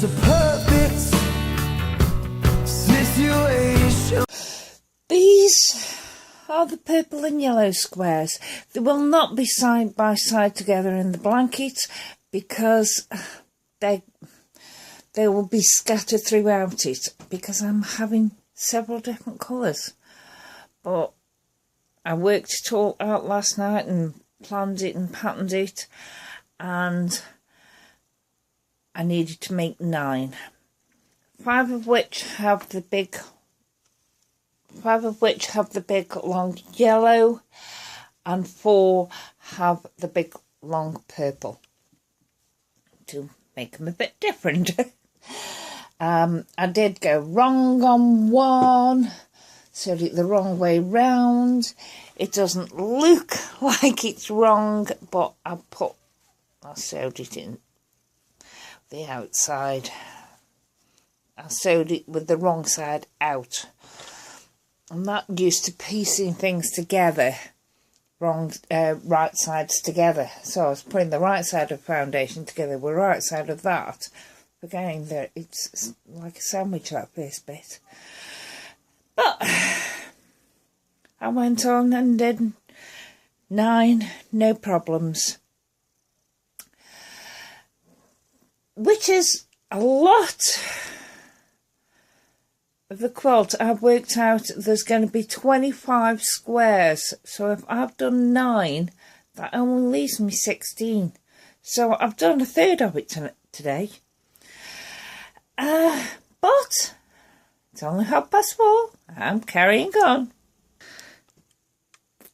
It's a perfect situation. These are the purple and yellow squares. They will not be side by side together in the blanket because they will be scattered throughout it, because I'm having several different colours. But I worked it all out last night and planned it and patterned it, and I needed to make 9. 5 of which have the big long yellow, and 4 have the big long purple, to make them a bit different. I did go wrong on one, sewed it the wrong way round. It doesn't look like it's wrong, but I sewed it in the outside. I sewed it with the wrong side out. I'm not used to piecing things together, right sides together. So I was putting the right side of foundation together with the right side of that. Again, it's like a sandwich, that first bit. But I went on and did 9, no problems. Which is a lot of the quilt. I've worked out there's going to be 25 squares. So if I've done 9, that only leaves me 16. So I've done a third of it today. But it's only 4:30. I'm carrying on.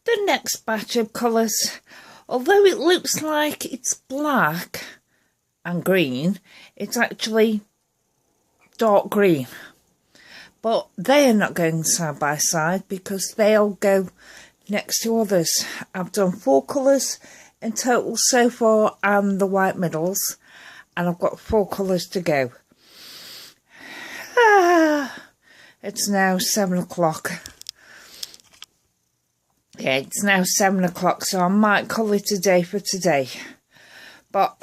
The next batch of colours, although it looks like it's black and green, it's actually dark green. But they are not going side by side because they'll go next to others. I've done 4 colours in total so far, and the white middles, and I've got 4 colours to go. It's now 7 o'clock. Yeah, it's now 7 o'clock, so I might call it a day for today. But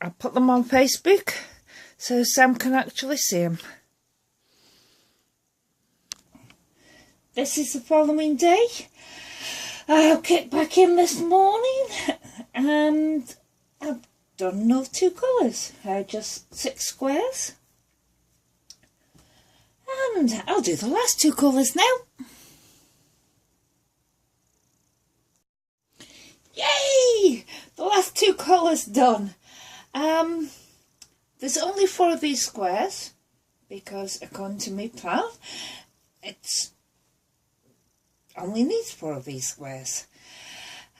I'll put them on Facebook so Sam can actually see them. This is the following day. I'll kick back in this morning, and I've done another 2 colours. Just 6 squares. And I'll do the last 2 colours now. Yay! The last 2 colours done. There's only 4 of these squares, because according to my plan, it's only needs 4 of these squares.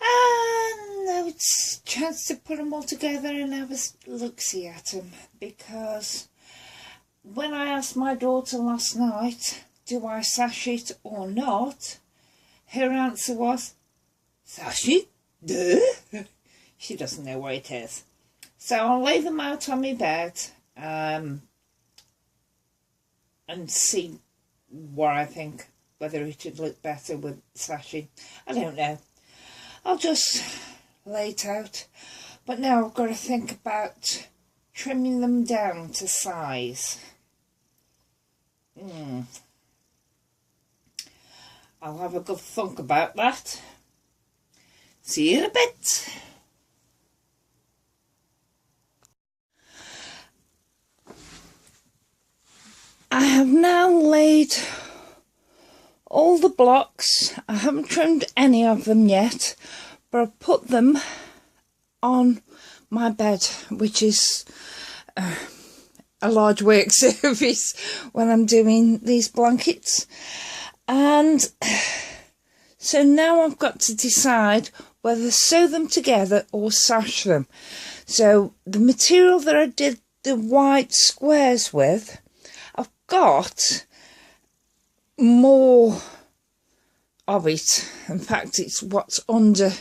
And now it's a chance to put them all together and have a look-see at them, because when I asked my daughter last night, do I sash it or not, her answer was, sash it? Duh. She doesn't know what it is. So I'll lay them out on my bed and see what I think, whether it would look better with sashing. I don't know. I'll just lay it out. But now I've got to think about trimming them down to size. I'll have a good think about that. See you in a bit. I have now laid all the blocks. I haven't trimmed any of them yet, but I've put them on my bed, which is a large work surface when I'm doing these blankets. And so now I've got to decide whether to sew them together or sash them. So the material that I did the white squares with, I've got more of it. In fact, it's what's under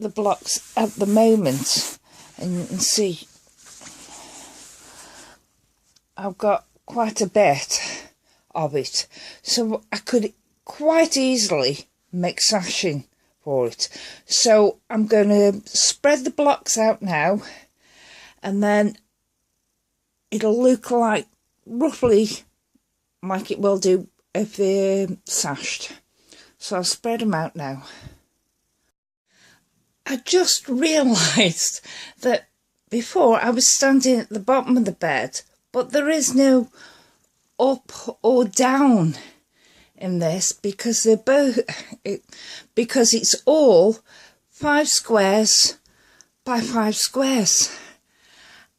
the blocks at the moment, and you can see I've got quite a bit of it, so I could quite easily make sashing for it. So I'm going to spread the blocks out now, and then it'll look like roughly like it will do if they're sashed. So I'll spread them out now. I just realised that before I was standing at the bottom of the bed, but there is no up or down in this because they're both because it's all 5 squares by 5 squares.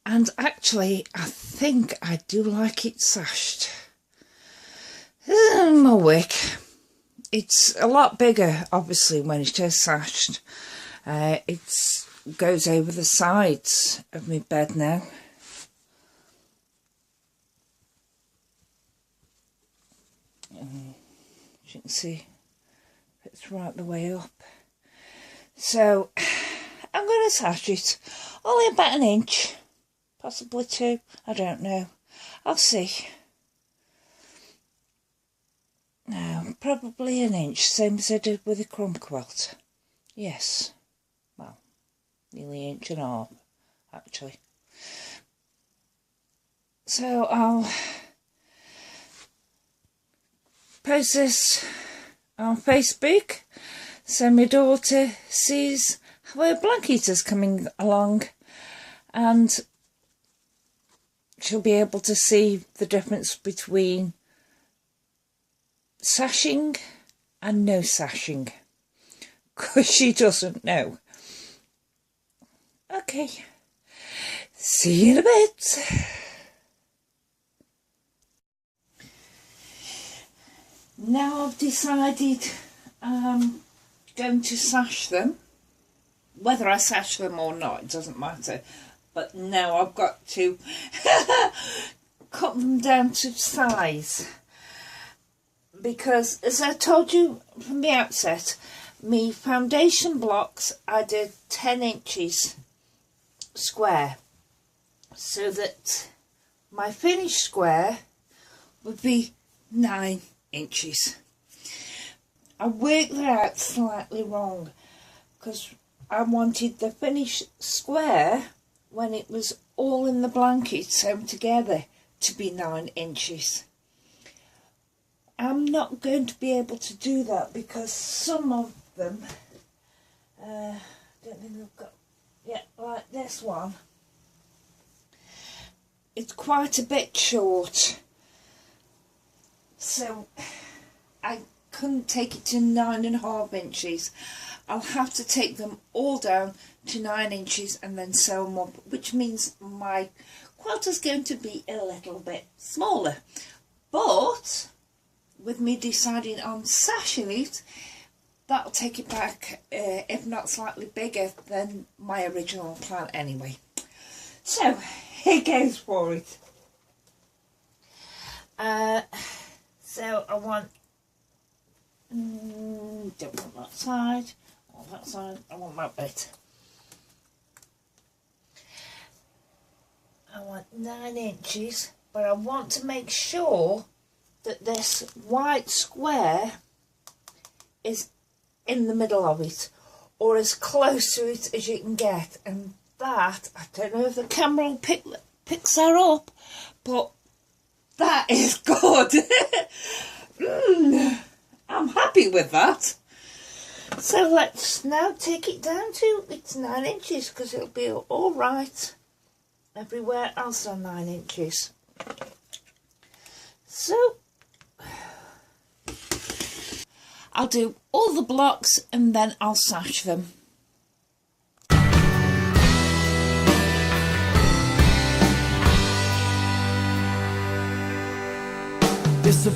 And actually, I think I do like it sashed. My wick. It's a lot bigger, obviously, when it is sashed. It goes over the sides of my bed now. As you can see, it's right the way up. So, I'm going to sash it. Only about an inch. Possibly 2. I don't know. I'll see. No, probably an inch. Same as I did with the crumb quilt. Yes. Well, nearly an inch and a half, actually. So I'll post this on Facebook so my daughter sees how her blanket is coming along, and she'll be able to see the difference between sashing and no sashing, because she doesn't know. Okay, see you in a bit. Now I've decided I'm going to sash them. Whether I sash them or not, it doesn't matter. But now I've got to cut them down to size. Because, as I told you from the outset, my foundation blocks I did 10 inches square. So that my finished square would be 9 inches. I worked that out slightly wrong because I wanted the finished square when it was all in the blanket sewn together to be 9 inches. I'm not going to be able to do that because some of them, I don't think I've got, yeah, like this one, it's quite a bit short. So I couldn't take it to 9.5 inches. I'll have to take them all down to 9 inches and then sew them up, which means my quilt is going to be a little bit smaller. But with me deciding on sashing it, that'll take it back, if not slightly bigger than my original plan anyway. So here goes for it. So I want, don't want that side, or that side, I want that bit. I want 9 inches, but I want to make sure that this white square is in the middle of it, or as close to it as you can get. And that, I don't know if the camera will picks that up, but that is good. I'm happy with that. So let's now take it down to it's 9 inches, because it'll be all right everywhere else on 9 inches. So I'll do all the blocks and then I'll sash them. It's a